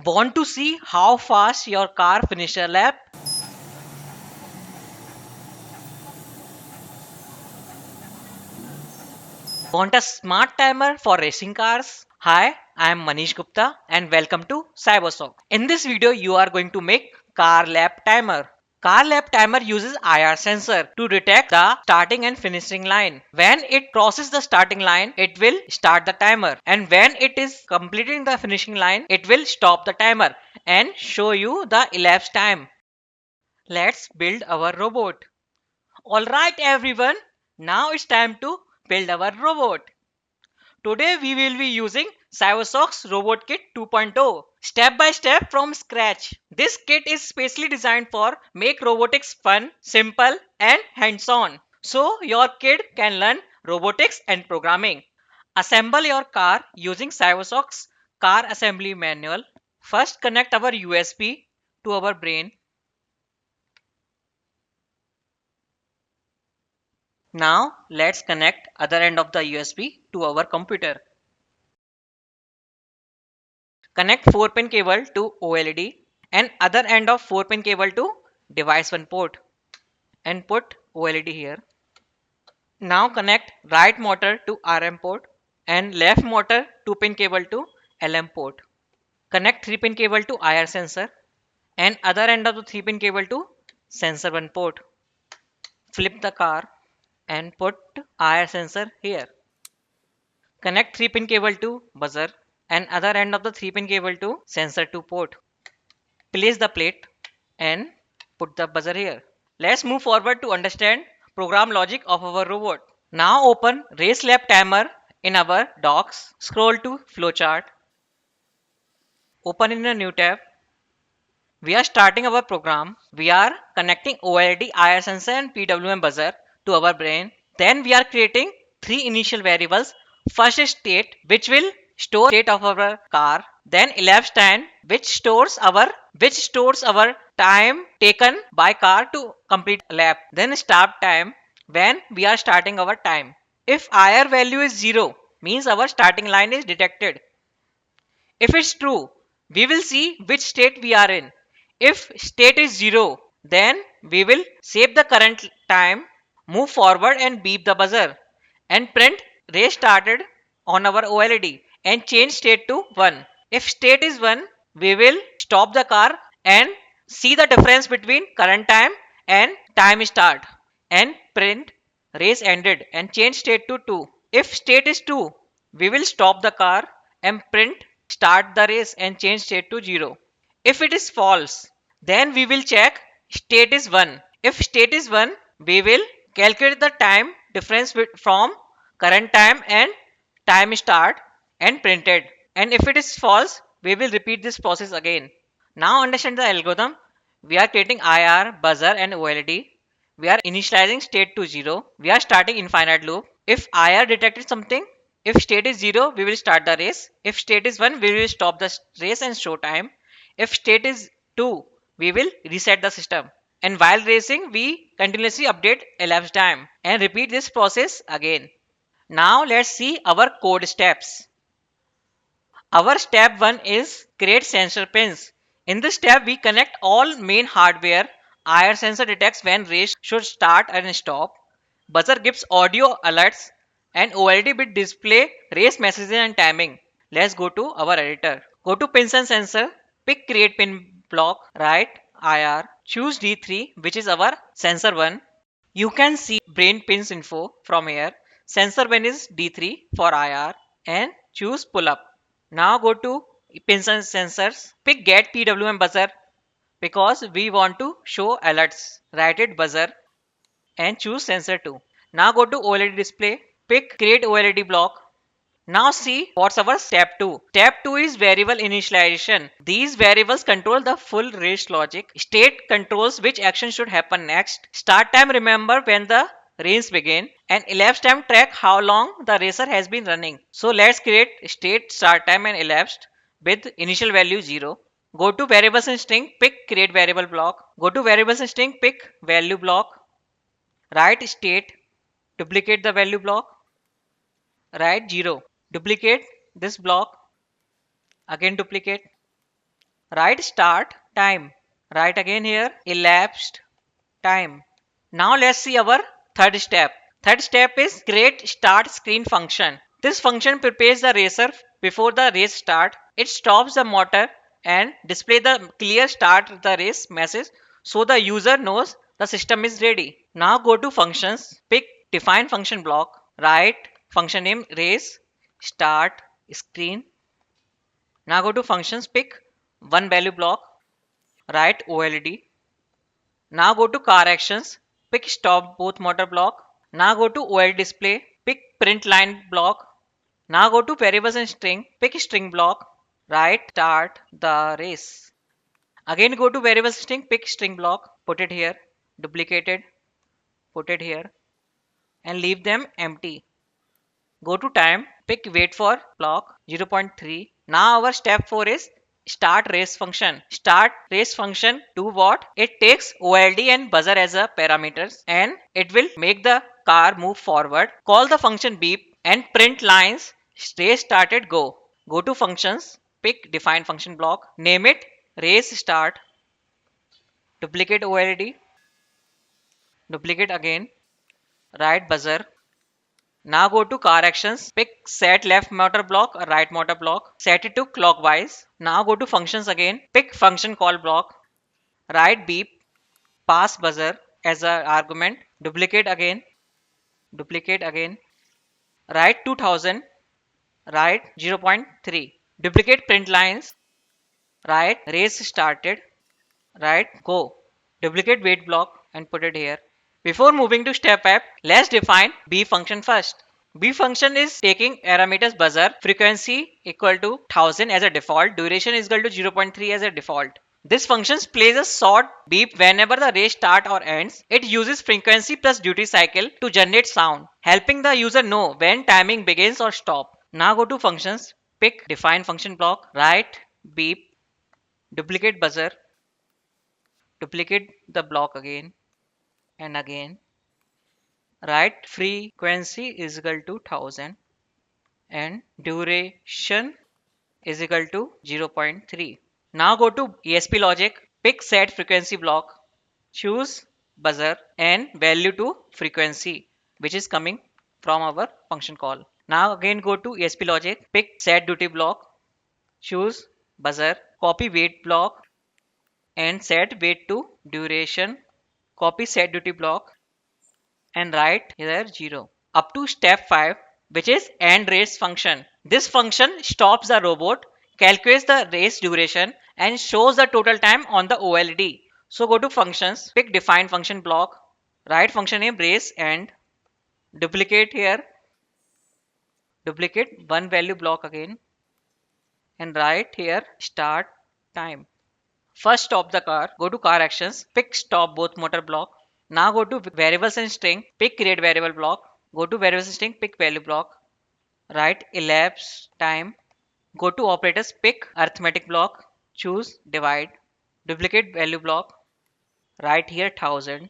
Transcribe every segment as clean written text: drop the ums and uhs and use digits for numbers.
Want to see how fast your car finishes a lap? Want a smart timer for racing cars? Hi, I am Manish Gupta and welcome to CyberSock. In this video, you are going to make car lap timer. Car lap timer uses IR sensor to detect the starting and finishing line. When it crosses the starting line, it will start the timer, and when it is completing the finishing line, it will stop the timer and show you the elapsed time. Let's build our robot. Alright everyone, now it's time to build our robot. Today we will be using Cybersock's Robot Kit 2.0 step by step from scratch. This kit is specially designed for make robotics fun, simple and hands-on. So your kid can learn robotics and programming. Assemble your car using Cybersock's car assembly manual. First connect our USB to our brain. Now let's connect other end of the USB to our computer. Connect 4-pin cable to OLED and other end of 4-pin cable to device 1 port and put OLED here. Now connect right motor to RM port and left motor 2-pin cable to LM port. Connect 3-pin cable to IR sensor and other end of the 3-pin cable to sensor 1 port. Flip the car and put IR sensor here. Connect 3-pin cable to buzzer and other end of the 3-pin cable to sensor 2 port. Place the plate and put the buzzer here. Let's move forward to understand program logic of our robot. Now open race lap timer in our docs. Scroll to flowchart. Open in a new tab. We are starting our program. We are connecting OLED, IR sensor and PWM buzzer to our brain. Then we are creating three initial variables. First is state, which will store state of our car. Then elapsed time, which stores our time taken by car to complete a lap. Then start time, when we are starting our time. If IR value is 0, means our starting line is detected. If it's true, we will see which state we are in. If state is 0, then we will save the current time, move forward and beep the buzzer and print race started on our OLED and change state to 1. If state is 1, we will stop the car and see the difference between current time and time start and print race ended and change state to 2. If state is 2, we will stop the car and print start the race and change state to 0. If it is false, then we will check state is 1. If state is 1, we will calculate the time difference from current time and time start and printed. And if it is false, we will repeat this process again. Now understand the algorithm. We are creating IR, buzzer and OLED. We are initializing state to 0. We are starting infinite loop. If IR detected something, if state is 0, we will start the race. If state is 1, we will stop the race and show time. If state is 2, we will reset the system. And while racing, we continuously update elapsed time and repeat this process again. Now let's see our code steps. Our step 1 is create sensor pins. In this step, we connect all main hardware. IR sensor detects when race should start and stop. Buzzer gives audio alerts and OLED bit display race messages and timing. Let's go to our editor. Go to pins and sensor. Pick create pin block. Write IR. Choose D3, which is our sensor 1. You can see brain pins info from here. Sensor 1 is D3 for IR and choose pull up. Now go to pins and sensors. Pick get PWM buzzer because we want to show alerts. Write it buzzer and choose sensor 2. Now go to OLED display. Pick create OLED block. Now see what's our step 2. Step 2 is variable initialization. These variables control the full race logic. State controls which action should happen next. Start time remember when the race begin and elapsed time track how long the racer has been running. So let's create state, start time and elapsed with initial value 0. Go to variables and string, pick create variable block. Go to variables and string, pick value block. Write state, duplicate the value block. Write 0. Duplicate this block, again duplicate, Write start time. Write again here elapsed time. Now let's see our third step. Third step is create start screen function. This function prepares the racer before the race start. It stops the motor and display the clear start the race message so the user knows the system is ready. Now go to functions, pick define function block, write function name race start screen. Now go to functions, pick one value block, write OLD. Now go to car actions, pick stop both motor block. Now go to OL display, pick print line block. Now go to variables and string, pick string block, write start the race. Again go to variables string, pick string block, put it here, duplicated, put it here and leave them empty. Go to time, pick wait for block 0.3. Now our step 4 is start race function. Start race function do what? It takes OLD and buzzer as a parameters and it will make the car move forward. Call the function beep and print lines race started go. Go to functions, pick define function block, name it race start, duplicate OLD, duplicate again, write buzzer. Now go to car actions, pick set left motor block or right motor block, set it to clockwise. Now go to functions again, pick function call block, write beep, pass buzzer as a argument, duplicate again, write 2000, write 0.3, duplicate print lines, write race started, write go, duplicate wait block and put it here. Before moving to step app, let's define B function first. B function is taking parameters buzzer, frequency equal to 1000 as a default, duration is equal to 0.3 as a default. This function plays a short beep whenever the race start or ends. It uses frequency plus duty cycle to generate sound, helping the user know when timing begins or stop. Now go to functions, pick define function block, write beep, duplicate buzzer, duplicate the block again and again, write frequency is equal to 1000 and duration is equal to 0.3. Now go to ESP logic, pick set frequency block, choose buzzer and value to frequency which is coming from our function call. Now again go to ESP logic, pick set duty block, choose buzzer, copy wait block and set wait to duration, copy set duty block and write here 0. Up to step 5 which is end race function. This function stops the robot, calculates the race duration and shows the total time on the OLD. So go to functions, pick define function block, write function name race and duplicate here, duplicate one value block again and write here start time. First stop the car, go to car actions, pick stop both motor block. Now go to variables and string, pick create variable block, go to variables and string, pick value block, write elapsed time, go to operators, pick arithmetic block, choose divide, duplicate value block, write here 1000.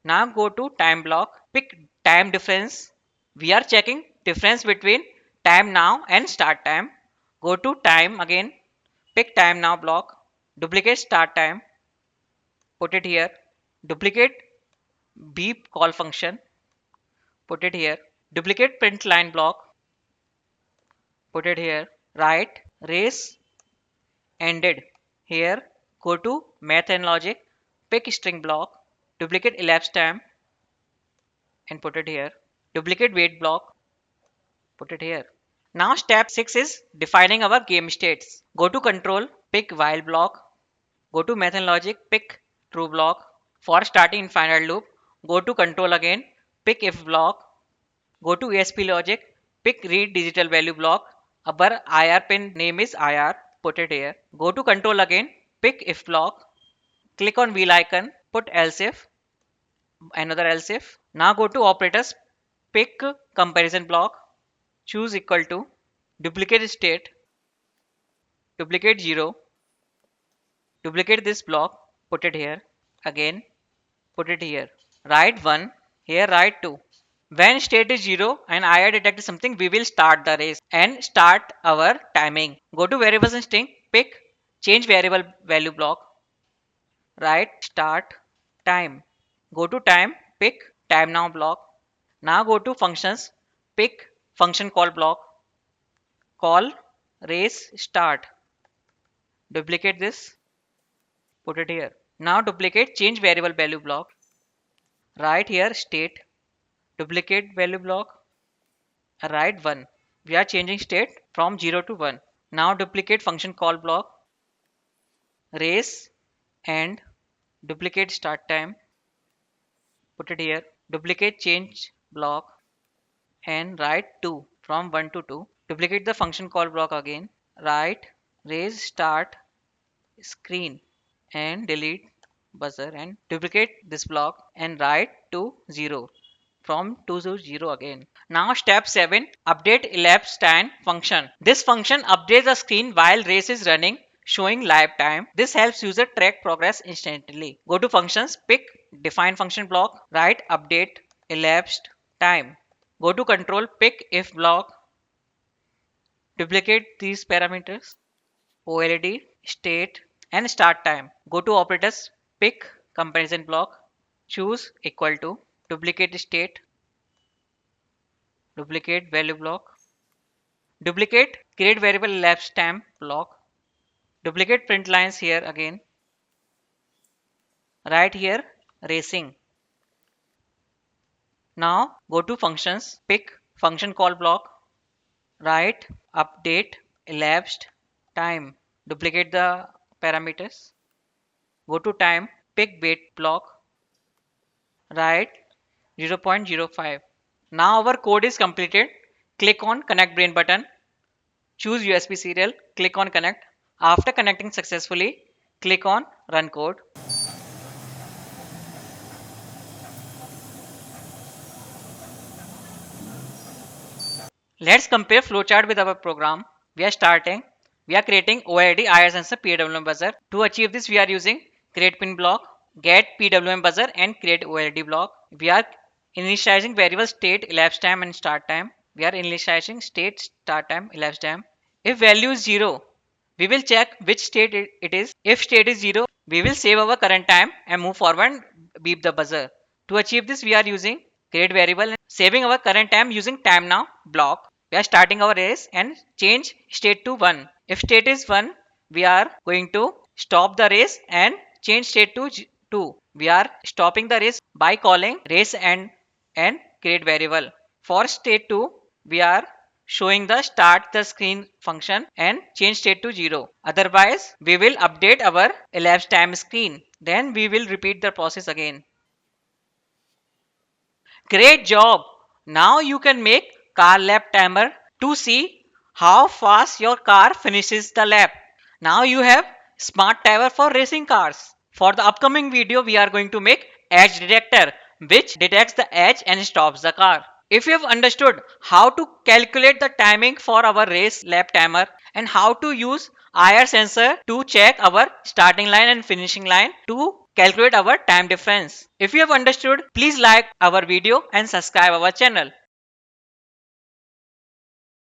Now go to time block, pick time difference. We are checking difference between time now and start time. Go to time again, pick time now block, duplicate start time, put it here, duplicate beep call function, put it here, duplicate print line block, put it here, write race ended here, go to math and logic, pick string block, duplicate elapsed time and put it here, duplicate wait block, put it here. Now step 6 is defining our game states. Go to control, pick while block, go to math and logic, pick true block. For starting infinite loop, go to control again, pick if block, go to ESP logic, pick read digital value block. Our IR pin name is IR, put it here. Go to control again, pick if block, click on wheel icon, put else if, another else if. Now go to operators, pick comparison block, choose equal to, duplicate state, duplicate 0, duplicate this block, put it here, again put it here, write 1, here write 2. When state is 0 and IR detected something, we will start the race and start our timing. Go to variables and string, pick change variable value block, write start time. Go to time, pick time now block. Now go to functions, pick function call block, call race start. Duplicate this, put it here. Now duplicate change variable value block, write here state, duplicate value block, write 1. We are changing state from 0 to 1. Now duplicate function call block, race and duplicate start time, put it here. Duplicate change block and write 2 from 1 to 2. Duplicate the function call block again, write raise start screen and delete buzzer and duplicate this block and write to 0 from 2 to 0 again. Now step 7, update elapsed time function. This function updates the screen while race is running, showing live time. This helps user track progress instantly. Go to functions, pick define function block, write update elapsed time. Go to control, pick if block, duplicate these parameters, OLED, state and start time. Go to operators, pick comparison block, choose equal to, duplicate state, duplicate value block, duplicate create variable elapsed time block, duplicate print lines here again, write here racing. Now go to functions, pick function call block, write update elapsed time, duplicate the parameters, go to time, pick wait block, write 0.05. Now our code is completed. Click on connect brain button, choose USB serial, click on connect. After connecting successfully, click on run code. Let's compare flowchart with our program. We are starting. We are creating OID IR sensor PWM buzzer. To achieve this, we are using create pin block, get PWM buzzer and create OLED block. We are initializing variable state, elapsed time and start time. We are initializing state, start time, elapsed time. If value is 0, we will check which state it is. If state is 0, we will save our current time and move forward, beep the buzzer. To achieve this, we are using create variable and saving our current time using time now block. We are starting our race and change state to 1. If state is 1, we are going to stop the race and change state to 2. We are stopping the race by calling race and create variable. For state 2, we are showing the start the screen function and change state to 0. Otherwise, we will update our elapsed time screen. Then we will repeat the process again. Great job! Now you can make car lap timer to see how fast your car finishes the lap. Now you have smart timer for racing cars. For the upcoming video, we are going to make edge detector which detects the edge and stops the car. If you have understood how to calculate the timing for our race lap timer and how to use IR sensor to check our starting line and finishing line to calculate our time difference. If you have understood, please like our video and subscribe our channel.